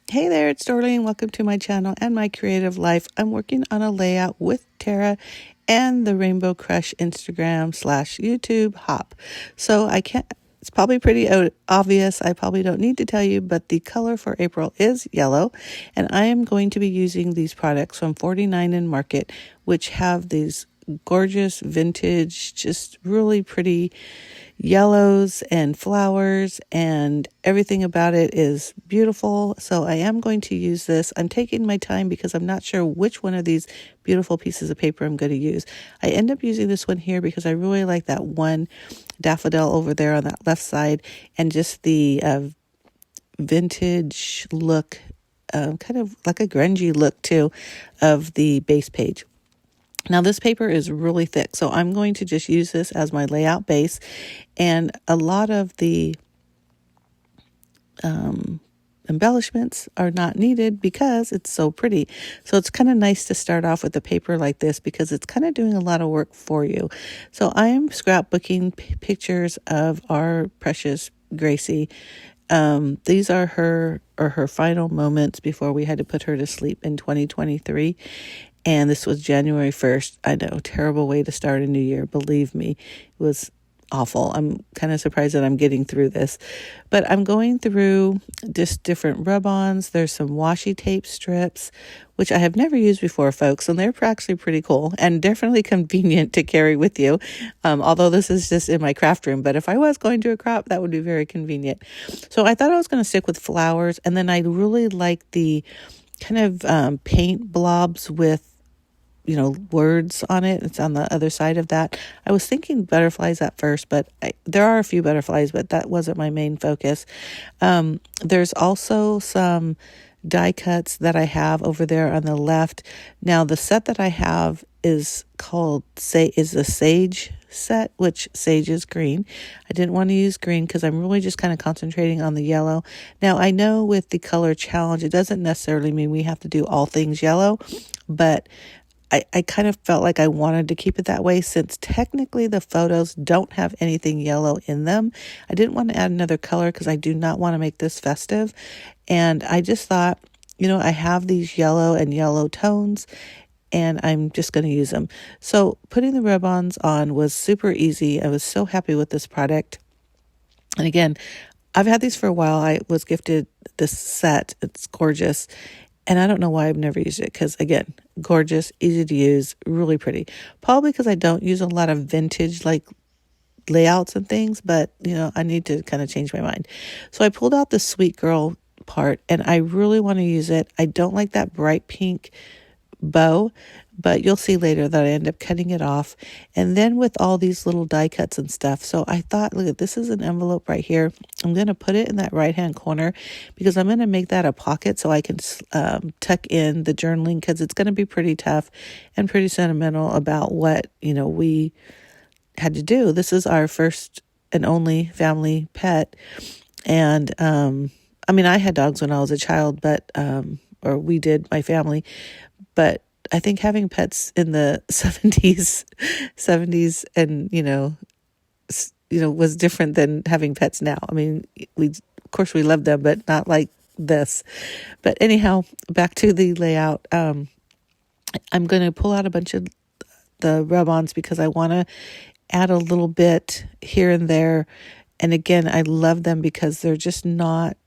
Hey there, it's Dorleen. Welcome to my channel and my creative life. I'm working on a layout with Tara and the Rainbow Crush Instagram / YouTube hop. So I can't, it's probably pretty obvious. I probably don't need to tell you, but the color for April is yellow. And I am going to be using these products from 49 in Market, which have these gorgeous vintage, just really pretty yellows and flowers, and everything about it is beautiful. So I am going to use this. I'm taking my time because I'm not sure which one of these beautiful pieces of paper I'm going to use. I end up using this one here because I really like that one daffodil over there on that left side, and just the vintage look, kind of like a grungy look too, of the base page. Now this paper is really thick, so I'm going to just use this as my layout base, and a lot of the embellishments are not needed because it's so pretty. So it's kind of nice to start off with a paper like this because it's kind of doing a lot of work for you. So I am scrapbooking pictures of our precious Gracie. These are her final moments before we had to put her to sleep in 2023. And this was January 1st. I know, terrible way to start a new year. Believe me, it was awful. I'm kind of surprised that I'm getting through this. But I'm going through just different rub-ons. There's some washi tape strips, which I have never used before, folks. And they're actually pretty cool and definitely convenient to carry with you. Although this is just in my craft room. But if I was going to a crop, that would be very convenient. So I thought I was going to stick with flowers. And then I really like the kind of paint blobs with words on it. It's on the other side of that. I was thinking butterflies at first, but there are a few butterflies, but that wasn't my main focus. There's also some die cuts that I have over there on the left. Now the set that I have is the Sage set, which Sage is green. I didn't want to use green because I'm really just kind of concentrating on the yellow. Now I know with the color challenge, it doesn't necessarily mean we have to do all things yellow, but I kind of felt like I wanted to keep it that way since technically the photos don't have anything yellow in them. I didn't want to add another color because I do not want to make this festive. And I just thought, I have these yellow and yellow tones and I'm just going to use them. So putting the rub-ons on was super easy. I was so happy with this product. And again, I've had these for a while. I was gifted this set. It's gorgeous. And I don't know why I've never used it because, again, gorgeous, easy to use, really pretty. Probably because I don't use a lot of vintage layouts and things, but, I need to kind of change my mind. So I pulled out the Sweet Girl part and I really want to use it. I don't like that bright pink bow, but you'll see later that I end up cutting it off. And then with all these little die cuts and stuff. So I thought, look, this is an envelope right here. I'm going to put it in that right-hand corner because I'm going to make that a pocket so I can tuck in the journaling because it's going to be pretty tough and pretty sentimental about what, we had to do. This is our first and only family pet. And, I had dogs when I was a child, but, or we did, my family, but I think having pets in the 70s and, was different than having pets now. Of course we love them, but not like this. But anyhow, back to the layout. I'm going to pull out a bunch of the rub-ons because I want to add a little bit here and there. And again, I love them because they're just not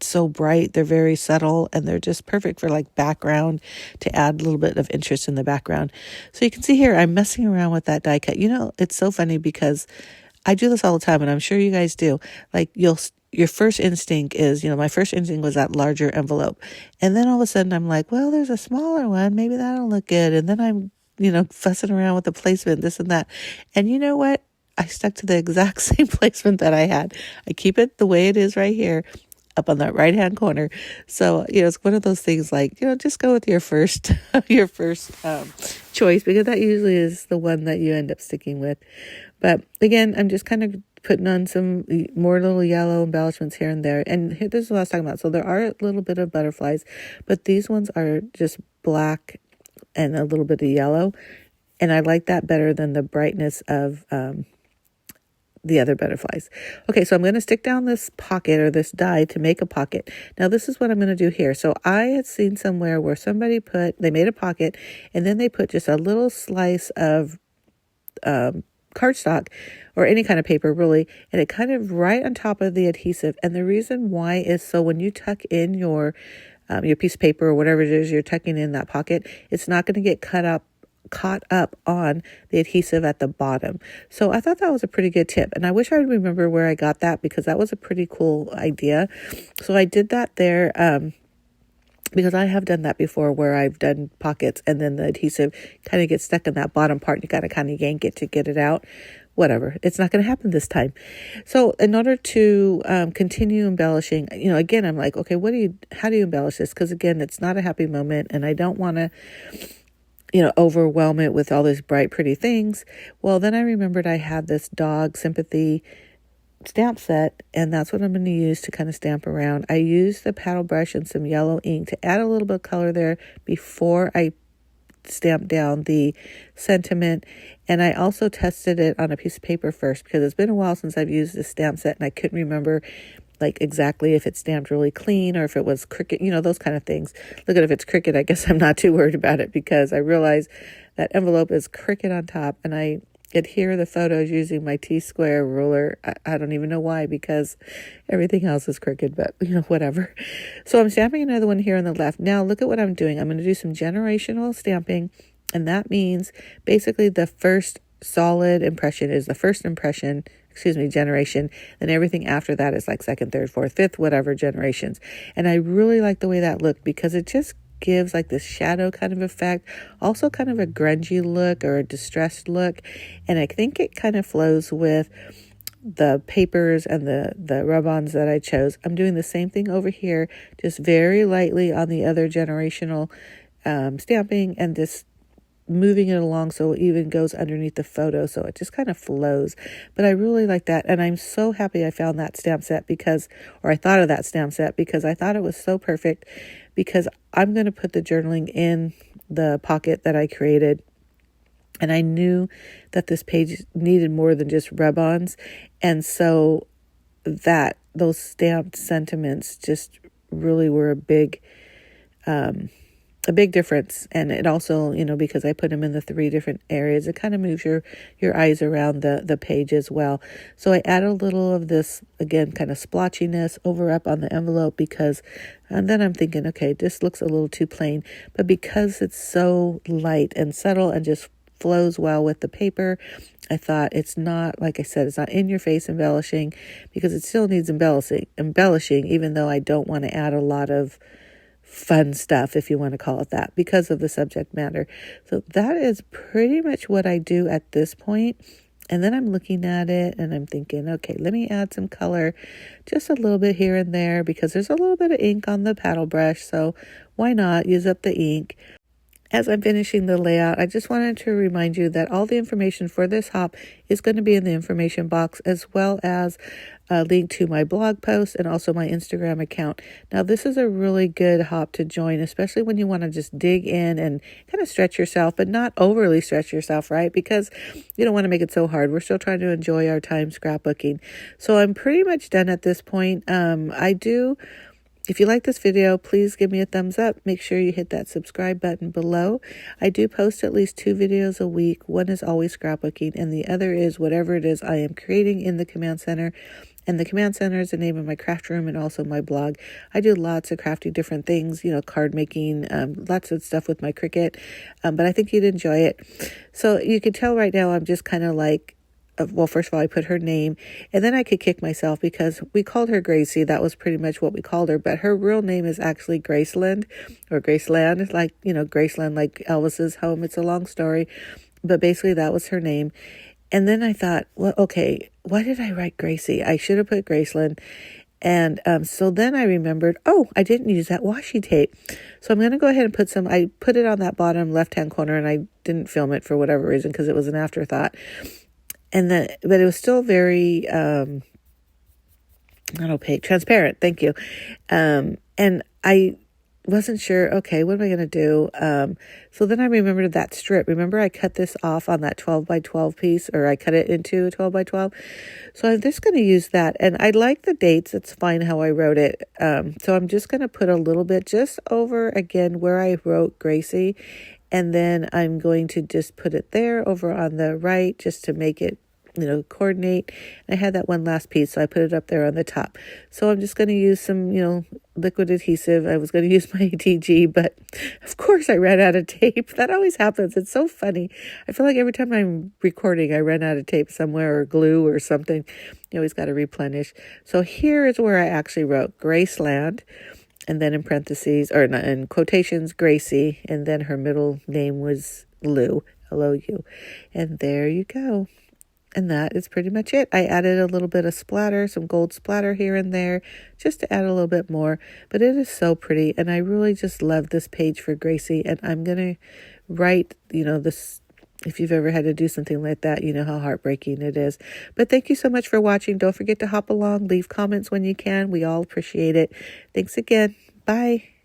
so bright. They're very subtle and they're just perfect for background to add a little bit of interest in the background. So you can see here, I'm messing around with that die cut. It's so funny because I do this all the time and I'm sure you guys do. Your first instinct is, my first instinct was that larger envelope. And then all of a sudden I'm like, well, there's a smaller one. Maybe that'll look good. And then I'm, fussing around with the placement, this and that. And you know what? I stuck to the exact same placement that I had. I keep it the way it is right here, up on that right-hand corner. So, it's one of those things just go with your first, choice because that usually is the one that you end up sticking with. But again, I'm just kind of putting on some more little yellow embellishments here and there. And here, this is what I was talking about. So there are a little bit of butterflies, but these ones are just black and a little bit of yellow. And I like that better than the brightness of, the other butterflies. Okay, so I'm going to stick down this pocket or this die to make a pocket. Now this is what I'm going to do here. So I had seen somewhere where they made a pocket and then they put just a little slice of cardstock or any kind of paper really, and it kind of right on top of the adhesive. And the reason why is so when you tuck in your piece of paper or whatever it is you're tucking in that pocket, it's not going to get caught up on the adhesive at the bottom. So I thought that was a pretty good tip. And I wish I would remember where I got that because that was a pretty cool idea. So I did that there because I have done that before where I've done pockets and then the adhesive kind of gets stuck in that bottom part. You got to kind of yank it to get it out. Whatever. It's not going to happen this time. So in order to continue embellishing, again, I'm like, okay, how do you embellish this? Because again, it's not a happy moment and I don't want to overwhelm it with all these bright, pretty things. Well, then I remembered I had this dog sympathy stamp set, and that's what I'm going to use to kind of stamp around. I used the paddle brush and some yellow ink to add a little bit of color there before I stamped down the sentiment. And I also tested it on a piece of paper first because it's been a while since I've used this stamp set and I couldn't remember like exactly if it stamped really clean or if it was crooked, those kind of things. Look at if it's crooked, I guess I'm not too worried about it because I realize that envelope is crooked on top and I adhere the photos using my T-square ruler. I don't even know why because everything else is crooked, but whatever. So I'm stamping another one here on the left. Now look at what I'm doing. I'm going to do some generational stamping, and that means basically the first solid impression is the first impression, generation, and everything after that is like second, third, fourth, fifth, whatever generations. And I really like the way that looked because it just gives like this shadow kind of effect, also kind of a grungy look or a distressed look. And I think it kind of flows with the papers and the rub-ons that I chose. I'm doing the same thing over here, just very lightly on the other generational stamping and just moving it along so it even goes underneath the photo so it just kind of flows. But I really like that, and I'm so happy I found that stamp set I thought of that stamp set because I thought it was so perfect because I'm going to put the journaling in the pocket that I created, and I knew that this page needed more than just rub-ons, and so those stamped sentiments just really were a big difference. And it also, because I put them in the 3 different areas, it kind of moves your eyes around the page as well. So I add a little of this, again, kind of splotchiness over up on the envelope and then I'm thinking, okay, this looks a little too plain. But because it's so light and subtle and just flows well with the paper, I thought it's not, like I said, it's not in your face embellishing because it still needs embellishing, even though I don't want to add a lot of fun stuff, if you want to call it that, because of the subject matter. So that is pretty much what I do at this point. And then I'm looking at it and I'm thinking, okay, let me add some color, just a little bit here and there, because there's a little bit of ink on the paddle brush. So why not use up the ink? As I'm finishing the layout, I just wanted to remind you that all the information for this hop is going to be in the information box, as well as a link to my blog post and also my Instagram account. Now, this is a really good hop to join, especially when you want to just dig in and kind of stretch yourself, but not overly stretch yourself, right? Because you don't want to make it so hard. We're still trying to enjoy our time scrapbooking. So I'm pretty much done at this point. If you like this video, please give me a thumbs up. Make sure you hit that subscribe button below. I do post at least 2 videos a week. One is always scrapbooking, and the other is whatever it is I am creating in the Command Center. And the Command Center is the name of my craft room and also my blog. I do lots of crafty different things, card making, lots of stuff with my Cricut. But I think you'd enjoy it. So you can tell right now I'm just kind of like, well, first of all, I put her name, and then I could kick myself because we called her Gracie. That was pretty much what we called her, but her real name is actually Graceland or Graceland. It's like, Graceland, like Elvis's home. It's a long story, but basically that was her name. And then I thought, well, okay, why did I write Gracie? I should have put Graceland. And so then I remembered, I didn't use that washi tape. So I'm going to go ahead and I put it on that bottom left-hand corner, and I didn't film it for whatever reason because it was an afterthought. But it was still very, not opaque, transparent. Thank you. And I wasn't sure, okay, what am I going to do? So then I remembered that strip. Remember I cut this off on that 12 by 12 piece, or I cut it into a 12 by 12. So I'm just going to use that. And I like the dates. It's fine how I wrote it. So I'm just going to put a little bit just over again where I wrote Gracie. And then I'm going to just put it there over on the right just to make it, coordinate. And I had that one last piece, so I put it up there on the top. So I'm just going to use some, liquid adhesive. I was going to use my ATG, but of course I ran out of tape. That always happens. It's so funny. I feel like every time I'm recording, I run out of tape somewhere or glue or something. You always got to replenish. So here is where I actually wrote Graceland. And then in parentheses, or not, in quotations, Gracie. And then her middle name was Lou, L-O-U. And there you go. And that is pretty much it. I added a little bit of splatter, some gold splatter here and there, just to add a little bit more. But it is so pretty. And I really just love this page for Gracie. And I'm going to write, this. If you've ever had to do something like that, you know how heartbreaking it is. But thank you so much for watching. Don't forget to hop along. Leave comments when you can. We all appreciate it. Thanks again. Bye.